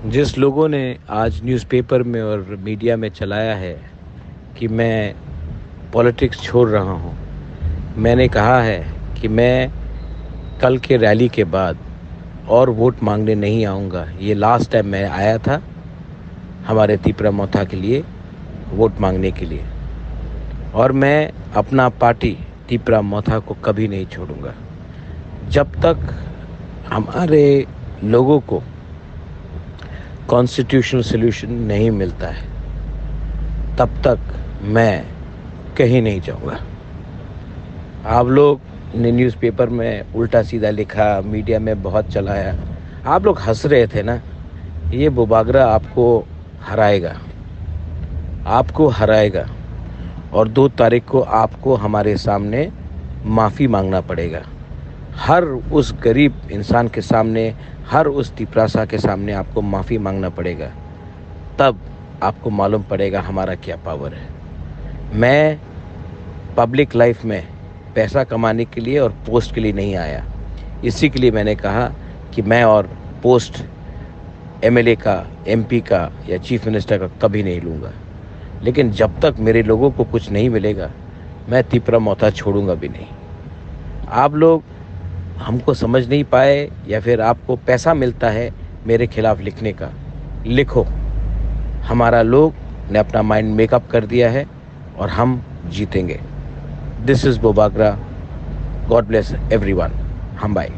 जिस लोगों ने आज न्यूज़पेपर में और मीडिया में चलाया है कि मैं पॉलिटिक्स छोड़ रहा हूँ, मैंने कहा है कि मैं कल के रैली के बाद और वोट मांगने नहीं आऊँगा। ये लास्ट टाइम मैं आया था हमारे तीपरा मोथा के लिए वोट मांगने के लिए, और मैं अपना पार्टी तीपरा मोथा को कभी नहीं छोड़ूंगा। जब तक हमारे लोगों को कॉन्स्टिट्यूशनल सॉल्यूशन नहीं मिलता है, तब तक मैं कहीं नहीं जाऊंगा। आप लोग ने न्यूज़पेपर में उल्टा सीधा लिखा, मीडिया में बहुत चलाया, आप लोग हंस रहे थे ना। ये बुबागरा आपको हराएगा और 2 तारीख को आपको हमारे सामने माफ़ी मांगना पड़ेगा। हर उस गरीब इंसान के सामने, हर उस तिपरासा के सामने आपको माफ़ी मांगना पड़ेगा। तब आपको मालूम पड़ेगा हमारा क्या पावर है। मैं पब्लिक लाइफ में पैसा कमाने के लिए और पोस्ट के लिए नहीं आया। इसी के लिए मैंने कहा कि मैं और पोस्ट एमएलए का, एमपी का या चीफ मिनिस्टर का कभी नहीं लूँगा। लेकिन जब तक मेरे लोगों को कुछ नहीं मिलेगा, मैं तीपरा मोथा छोड़ूंगा भी नहीं। आप लोग हमको समझ नहीं पाए, या फिर आपको पैसा मिलता है मेरे खिलाफ लिखने का, लिखो। हमारा लोग ने अपना माइंड मेकअप कर दिया है और हम जीतेंगे। दिस इज़ बोबागरा। God bless everyone. हम बाय।